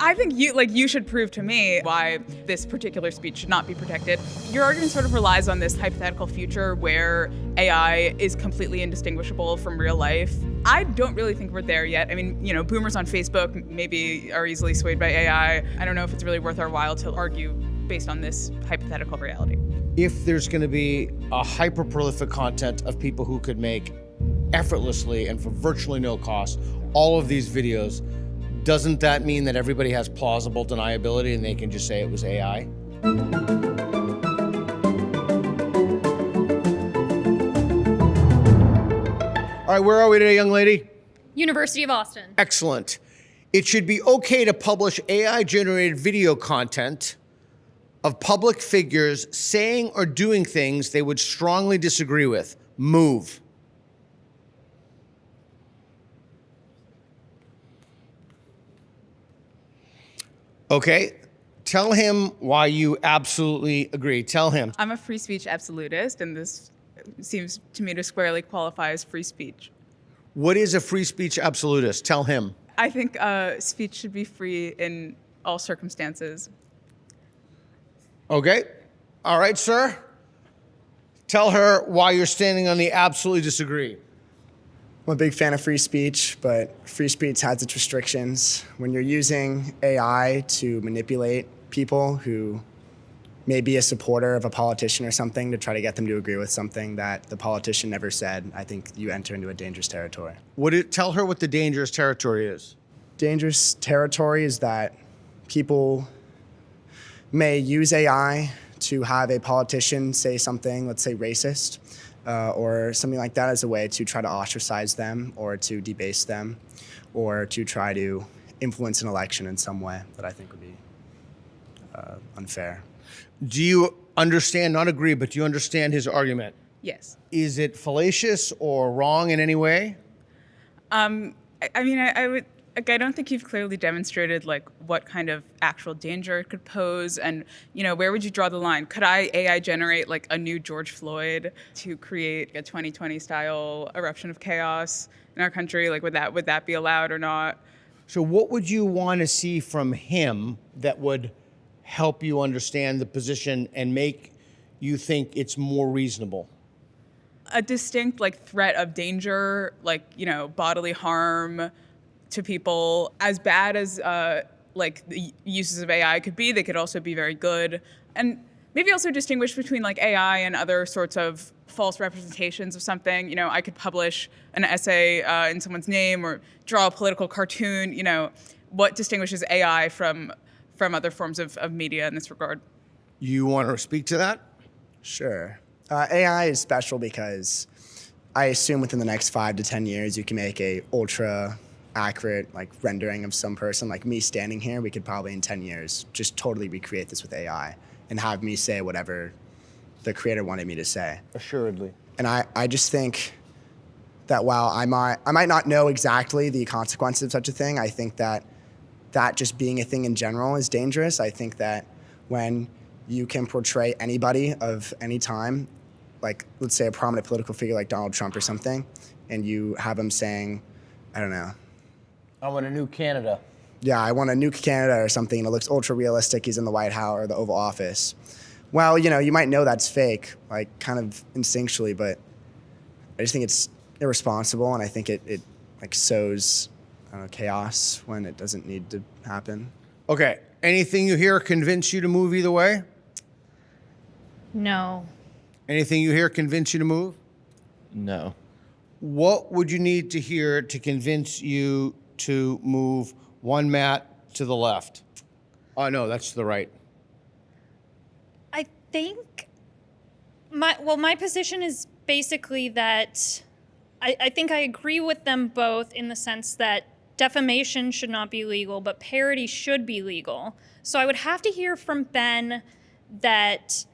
I think you should prove to me why this particular speech should not be protected. Your argument sort of relies on this hypothetical future where AI is completely indistinguishable from real life. I don't really think we're there yet. I mean, boomers on Facebook maybe are easily swayed by AI. I don't know if it's really worth our while to argue based on this hypothetical reality. If there's going to be a hyper-prolific content of people who could make effortlessly and for virtually no cost all of these videos, doesn't that mean that everybody has plausible deniability and they can just say it was AI? All right, where are we today, young lady? University of Austin. Excellent. It should be okay to publish AI-generated video content of public figures saying or doing things they would strongly disagree with. Move. Okay, tell him why you absolutely agree. Tell him. I'm a free speech absolutist, and this seems to me to squarely qualify as free speech. What is a free speech absolutist? Tell him. I think speech should be free in all circumstances. Okay. All right, sir. Tell her why you're standing on the absolutely disagree. I'm a big fan of free speech, but free speech has its restrictions. When you're using AI to manipulate people who may be a supporter of a politician or something to try to get them to agree with something that the politician never said, I think you enter into a dangerous territory. Tell her what the dangerous territory is. Dangerous territory is that people may use AI to have a politician say something, let's say racist, or something like that as a way to try to ostracize them or to debase them or to try to influence an election in some way that I think would be unfair. Do you understand, not agree, but do you understand his argument? Yes. Is it fallacious or wrong in any way? I don't think you've clearly demonstrated what kind of actual danger it could pose, and where would you draw the line? Could AI generate a new George Floyd to create a 2020 style eruption of chaos in our country? Would that be allowed or not? So what would you want to see from him that would help you understand the position and make you think it's more reasonable? A distinct threat of danger, bodily harm to people. As bad as the uses of AI could be, they could also be very good. And maybe also distinguish between AI and other sorts of false representations of something. I could publish an essay in someone's name or draw a political cartoon. What distinguishes AI from other forms of media in this regard? You want to speak to that? Sure. AI is special because I assume within the next 5 to 10 years, you can make a ultra accurate rendering of some person. Like me standing here, we could probably in 10 years just totally recreate this with AI and have me say whatever the creator wanted me to say. Assuredly. And I just think that while I might not know exactly the consequences of such a thing, I think that just being a thing in general is dangerous. I think that when you can portray anybody of any time, let's say a prominent political figure like Donald Trump or something, and you have him saying, I don't know, I want a new Canada. Yeah, I want to nuke Canada or something, and it looks ultra realistic. He's in the White House or the Oval Office. Well, you might know that's fake, kind of instinctually, but I just think it's irresponsible, and I think it sows chaos when it doesn't need to happen. Okay, anything you hear convince you to move either way? No. Anything you hear convince you to move? No. What would you need to hear to convince you to move one mat to the left? Oh, no, that's to the right. I think my position is basically that I think I agree with them both in the sense that defamation should not be legal, but parody should be legal. So I would have to hear from Ben that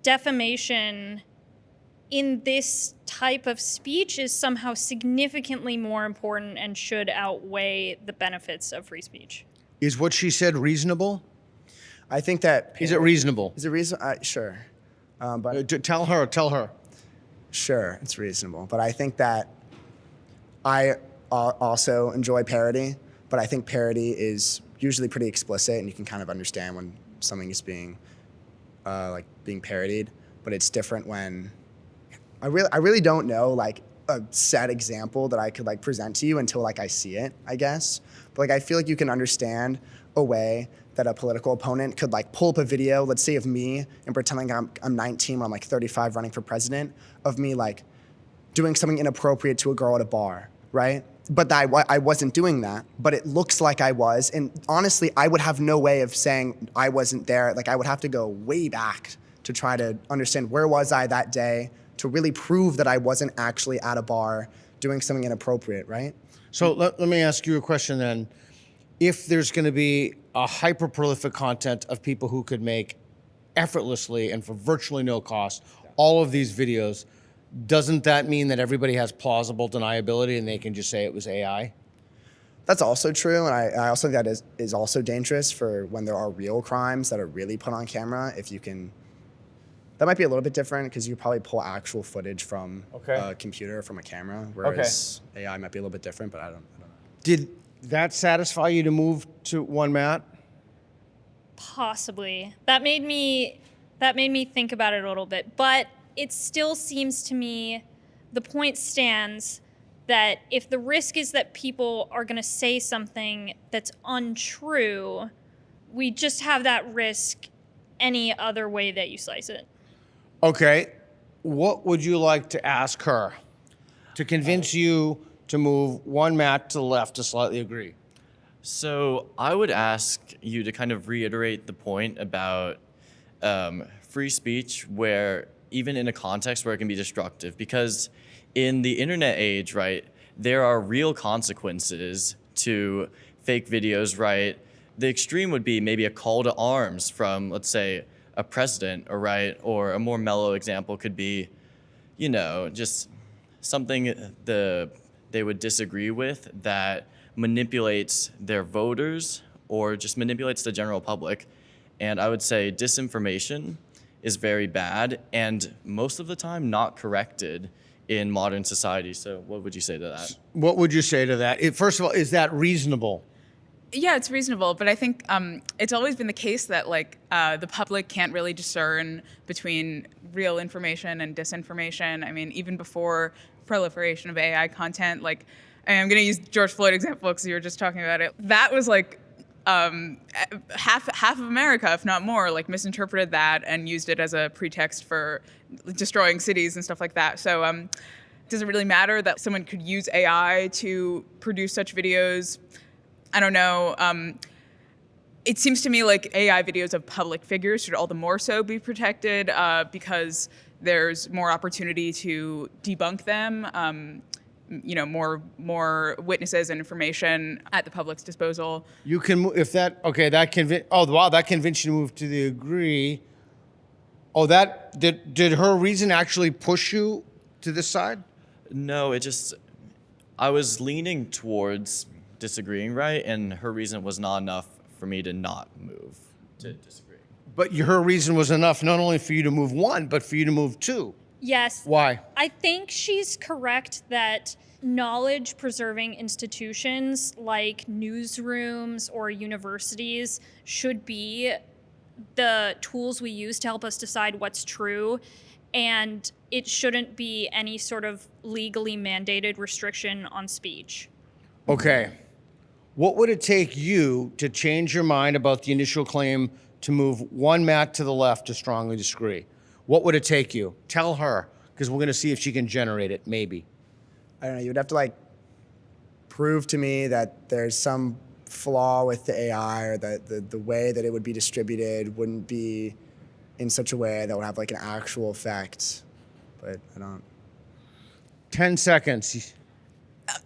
defamation in this type of speech is somehow significantly more important and should outweigh the benefits of free speech. Is what she said reasonable? I think that... Is it reasonable? Is it reasonable? Sure. But Tell her. Sure, it's reasonable. But I think that I also enjoy parody, but I think parody is usually pretty explicit, and you can kind of understand when something is being being parodied. But it's different when I really don't know like a set example that I could like present to you until like I see it, I guess. But like I feel like you can understand a way that a political opponent could like pull up a video, let's say of me and pretending I'm 19 when I'm like 35 running for president, of me like doing something inappropriate to a girl at a bar, right? But I wasn't doing that, but it looks like I was. And honestly, I would have no way of saying I wasn't there. Like I would have to go way back to try to understand where was I that day to really prove that I wasn't actually at a bar doing something inappropriate, right? So let me ask you a question then. If there's going to be a hyper-prolific content of people who could make effortlessly and for virtually no cost all of these videos, doesn't that mean that everybody has plausible deniability and they can just say it was AI? That's also true, and I also think that is also dangerous for when there are real crimes that are really put on camera. If you can, that might be a little bit different because you probably pull actual footage from a computer, from a camera, whereas AI might be a little bit different, but I don't know. Did that satisfy you to move to one mat? Possibly. That made me think about it a little bit, but it still seems to me the point stands that if the risk is that people are going to say something that's untrue, we just have that risk any other way that you slice it. Okay. What would you like to ask her to convince you to move one mat to the left to slightly agree? So I would ask you to kind of reiterate the point about free speech, where even in a context where it can be destructive, because in the internet age, right, there are real consequences to fake videos, right? The extreme would be maybe a call to arms from, let's say, a president, or right, or a more mellow example could be, you know, just something they would disagree with that manipulates their voters or just manipulates the general public. And I would say disinformation is very bad and most of the time not corrected in modern society. So what would you say to that? What would you say to that? First of all, is that reasonable? Yeah, it's reasonable, but I think it's always been the case that like the public can't really discern between real information and disinformation. I mean, even before proliferation of AI content, like I'm going to use George Floyd example because you were just talking about it. That was like half of America, if not more, like misinterpreted that and used it as a pretext for destroying cities and stuff like that. So does it really matter that someone could use AI to produce such videos? I don't know. It seems to me like AI videos of public figures should all the more so be protected because there's more opportunity to debunk them. You know, more witnesses and information at the public's disposal. You can, if that, okay, that convince, oh, wow, that convinced you to move to the agree. Oh, that, did her reason actually push you to this side? No, I was leaning towards disagreeing, right? And her reason was not enough for me to not move to disagree. But her reason was enough not only for you to move one, but for you to move two. Yes. Why? I think she's correct that knowledge-preserving institutions like newsrooms or universities should be the tools we use to help us decide what's true, and it shouldn't be any sort of legally mandated restriction on speech. Okay. What would it take you to change your mind about the initial claim to move one mat to the left to strongly disagree? What would it take you? Tell her, because we're going to see if she can generate it, maybe. I don't know, you would have to like prove to me that there's some flaw with the AI or that the way that it would be distributed wouldn't be in such a way that would have like an actual effect. But I don't. 10 seconds.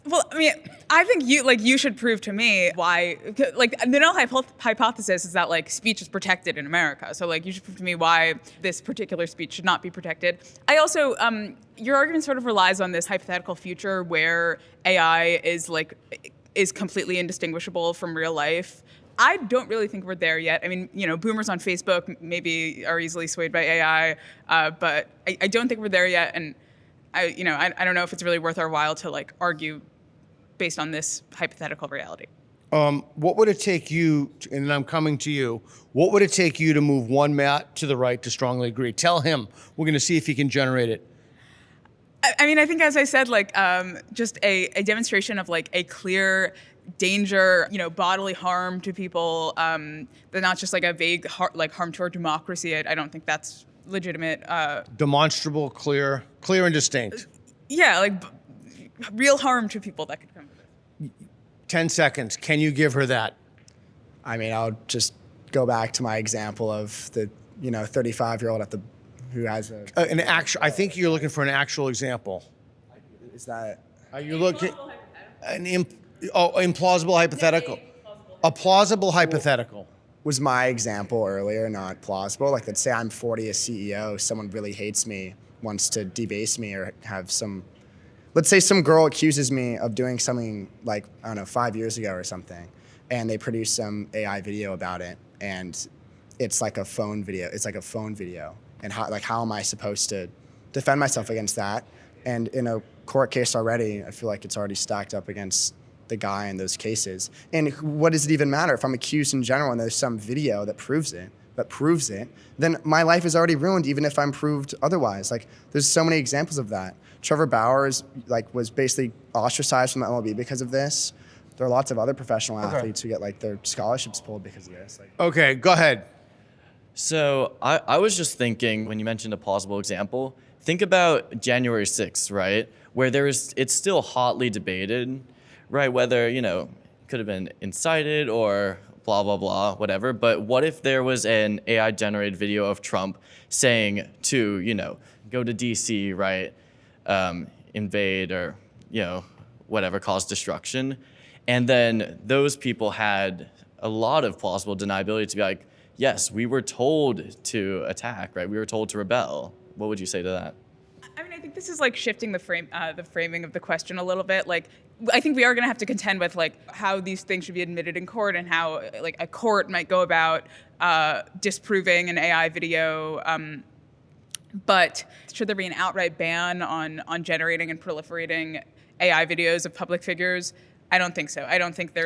Well, I mean, I think you should prove to me why, like, the null hypothesis is that, like, speech is protected in America. So, like, you should prove to me why this particular speech should not be protected. I also, your argument sort of relies on this hypothetical future where AI is completely indistinguishable from real life. I don't really think we're there yet. I mean, you know, boomers on Facebook maybe are easily swayed by AI, but I don't think we're there yet. And I don't know if it's really worth our while to like argue based on this hypothetical reality. What would it take you, and I'm coming to you, what would it take you to move one Matt to the right to strongly agree? Tell him. We're going to see if he can generate it. I mean, I think, as I said, like just a demonstration of like a clear danger, bodily harm to people, but not just like a vague harm to our democracy. I don't think that's legitimate. Demonstrable, clear and distinct. Yeah, like real harm to people that could come with it. 10 seconds. Can you give her that? I mean, I'll just go back to my example of the 35-year-old who has An actual. I think you're looking for an actual example. is that Are you looking implausible hypothetical? A plausible hypothetical. was my example earlier not plausible? Like, let's say I'm 40 as CEO, someone really hates me, wants to debase me, or have some. Let's say some girl accuses me of doing something like, I don't know, 5 years ago or something, and they produce some AI video about it, and it's like a phone video. And how am I supposed to defend myself against that? And in a court case already, I feel like it's already stacked up against the guy in those cases. And what does it even matter if I'm accused in general and there's some video that proves it, then my life is already ruined even if I'm proved otherwise. Like, there's so many examples of that. Trevor Bauer was basically ostracized from the MLB because of this. There are lots of other professional athletes who get their scholarships pulled because of this. Okay, go ahead. So I was just thinking, when you mentioned a plausible example, think about January 6th, right? Where it's still hotly debated, right? Whether, could have been incited or blah, blah, blah, whatever. But what if there was an AI generated video of Trump saying to, go to DC, right? Invade or, whatever, cause destruction. And then those people had a lot of plausible deniability to be like, yes, we were told to attack, right? We were told to rebel. What would you say to that? I mean, I think this is like shifting the framing of the question a little bit. Like, I think we are going to have to contend with like how these things should be admitted in court and how like a court might go about disproving an AI video. But should there be an outright ban on generating and proliferating AI videos of public figures? I don't think so. I don't think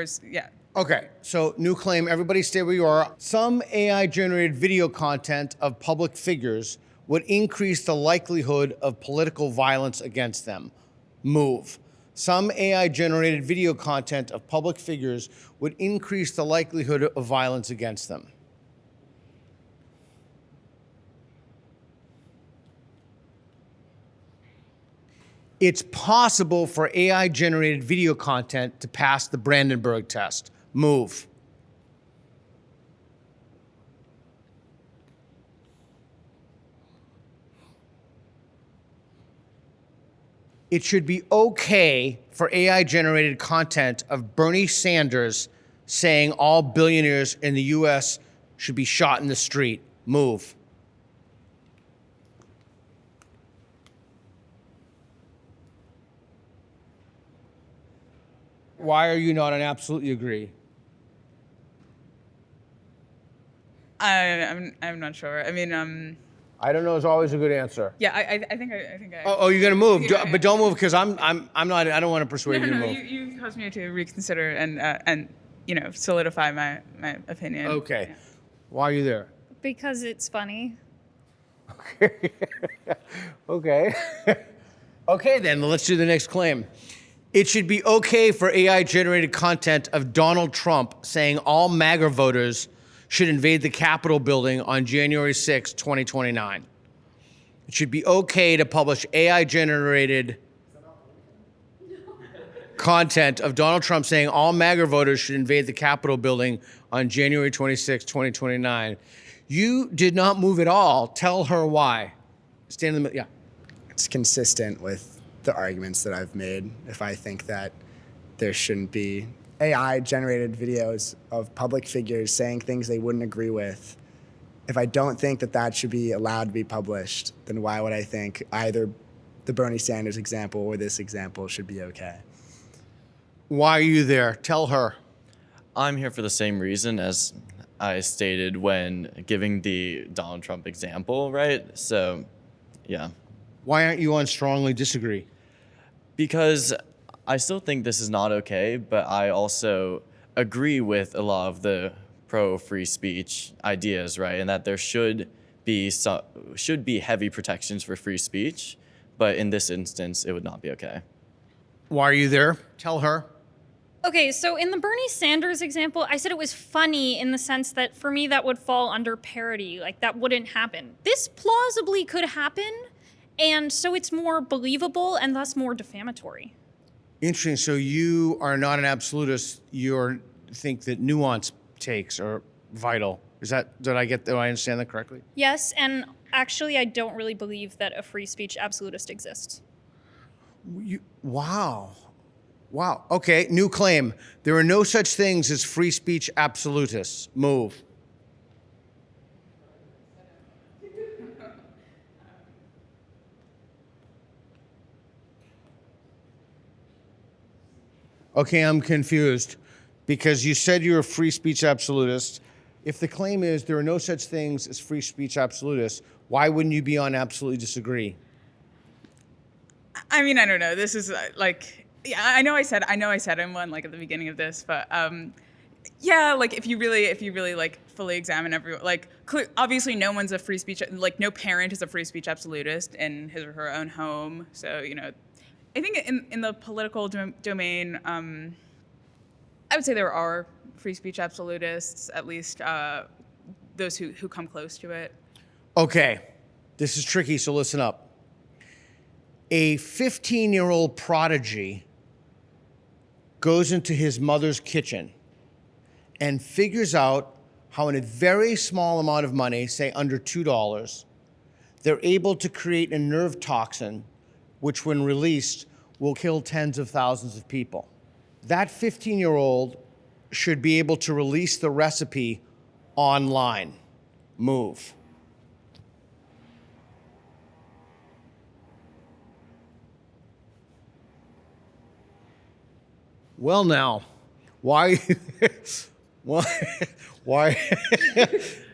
Okay, so new claim, everybody stay where you are. Some AI-generated video content of public figures would increase the likelihood of political violence against them. Move. Some AI-generated video content of public figures would increase the likelihood of violence against them. It's possible for AI-generated video content to pass the Brandenburg test. Move. It should be okay for AI-generated content of Bernie Sanders saying all billionaires in the US should be shot in the street. Move. Why are you not an absolutely agree? I'm not sure. I mean, I don't know is always a good answer. yeah, I think I. Oh, you're gonna move, Yeah, but don't move because I'm not. I don't want to persuade No, you to no, move. you caused me to reconsider and solidify my opinion. Okay. Yeah. Why are you there? Because it's funny. Okay. Okay, then let's do the next claim. It should be okay for AI-generated content of Donald Trump saying all MAGA voters should invade the Capitol building on January 6, 2029. It should be okay to publish AI-generated content of Donald Trump saying all MAGA voters should invade the Capitol building on January 26, 2029. You did not move at all. Tell her why. Stand in the middle. Yeah. it's consistent with the arguments that I've made. If I think that there shouldn't be AI-generated videos of public figures saying things they wouldn't agree with, if I don't think that that should be allowed to be published, then why would I think either the Bernie Sanders example or this example should be okay? Why are you there? Tell her. I'm here for the same reason as I stated when giving the Donald Trump example, right? So, yeah. Why aren't you on strongly disagree? Because I still think this is not okay, but I also agree with a lot of the pro-free speech ideas, right? And that there should be heavy protections for free speech, but in this instance, it would not be okay. Why are you there? Tell her. Okay, so in the Bernie Sanders example, I said it was funny in the sense that for me that would fall under parody, like that wouldn't happen. This plausibly could happen, and so it's more believable and thus more defamatory. Interesting. So you are not an absolutist. You think that nuance takes are vital. Is that, do I understand that correctly? Yes, and actually I don't really believe that a free speech absolutist exists. Wow. Okay, new claim. There are no such things as free speech absolutists. Move. Okay, I'm confused because you said you're a free speech absolutist. If the claim is there are no such things as free speech absolutists, why wouldn't you be on absolutely disagree? I mean, I don't know. This is yeah, I know I said I'm one like at the beginning of this, but yeah, like if you really like fully examine everyone, like obviously no one's a free speech, like no parent is a free speech absolutist in his or her own home. So, you know, I think in the political domain, I would say there are free speech absolutists, at least those who come close to it. Okay, this is tricky, so listen up. A 15-year-old prodigy goes into his mother's kitchen and figures out how in a very small amount of money, say under $2, they're able to create a nerve toxin which when released will kill tens of thousands of people. That 15-year-old should be able to release the recipe online. Move. Well, now, why? Why?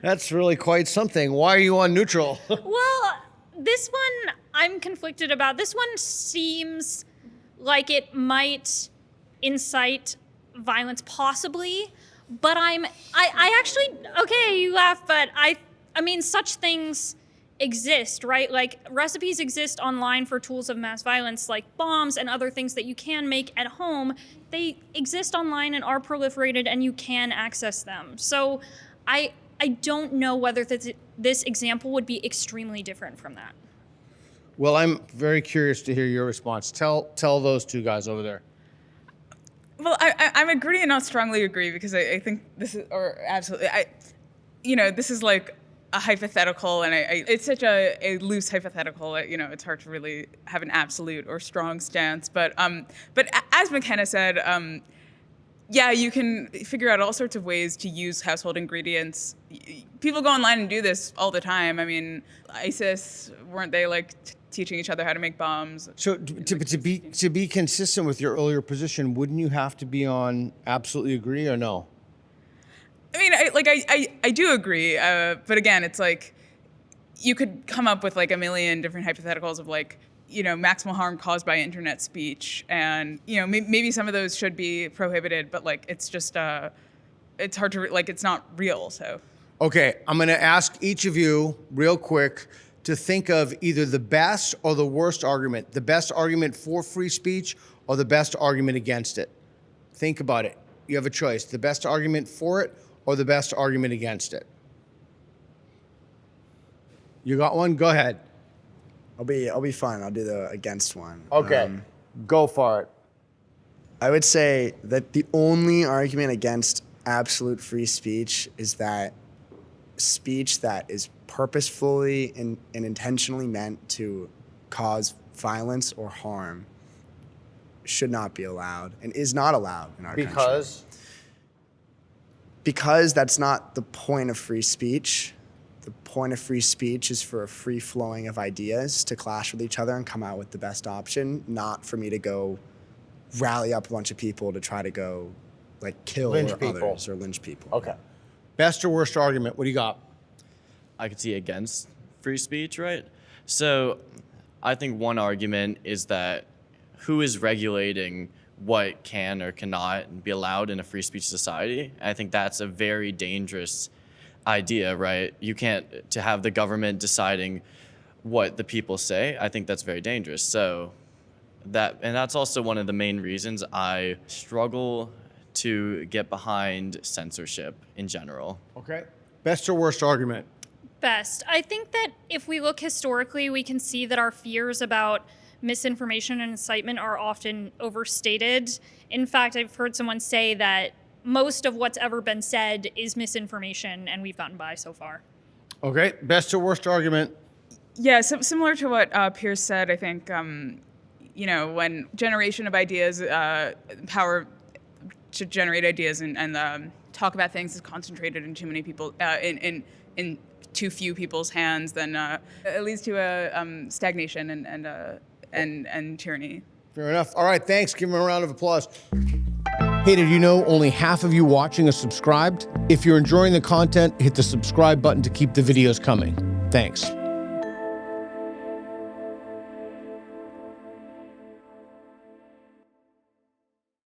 That's really quite something. Why are you on neutral? Well, this one I'm conflicted about. This one seems like it might incite violence, possibly, but I actually, okay, you laugh, but I mean, such things exist, right? Like recipes exist online for tools of mass violence like bombs and other things that you can make at home. They exist online and are proliferated and you can access them. So I don't know whether this example would be extremely different from that. Well, I'm very curious to hear your response. Tell those two guys over there. Well, I'm agree and not strongly agree because I think this is, or absolutely, this is like a hypothetical, and it's such a loose hypothetical. You know, it's hard to really have an absolute or strong stance. But as McKenna said, yeah, you can figure out all sorts of ways to use household ingredients. People go online and do this all the time. I mean, ISIS, weren't they like teaching each other how to make bombs? So to be consistent with your earlier position, wouldn't you have to be on absolutely agree or no? I mean, I do agree, but again, it's like you could come up with like a million different hypotheticals of like, you know, maximal harm caused by internet speech, and you know, maybe some of those should be prohibited, but like it's just it's hard to like it's not real. So okay, I'm going to ask each of you real quick to think of either the best or the worst argument, the best argument for free speech or the best argument against it. Think about it. You have a choice: the best argument for it or the best argument against it. You got one? Go ahead. I'll be fine. I'll do the against one. Okay, go for it. I would say that the only argument against absolute free speech is that speech that is purposefully and intentionally meant to cause violence or harm should not be allowed and is not allowed in our country. Because that's not the point of free speech. The point of free speech is for a free flowing of ideas to clash with each other and come out with the best option, not for me to go rally up a bunch of people to try to go like kill others or lynch people. Okay. Best or worst argument, what do you got? I could see against free speech, right? So I think one argument is that who is regulating what can or cannot be allowed in a free speech society. I think that's a very dangerous idea, right? You can't, to have the government deciding what the people say, I think that's very dangerous. So that's also one of the main reasons I struggle to get behind censorship in general. Okay. Best or worst argument? Best. I think that if we look historically, we can see that our fears about misinformation and incitement are often overstated. In fact, I've heard someone say that most of what's ever been said is misinformation, and we've gotten by so far. Okay. Best or worst argument? Yeah, so similar to what Pierce said, I think, when generation of ideas, power to generate ideas and talk about things is concentrated in too many people, in too few people's hands, then it leads to a stagnation and tyranny. Fair enough. All right, thanks. Give him a round of applause. Hey, did you know only half of you watching are subscribed? If you're enjoying the content, hit the subscribe button to keep the videos coming. Thanks.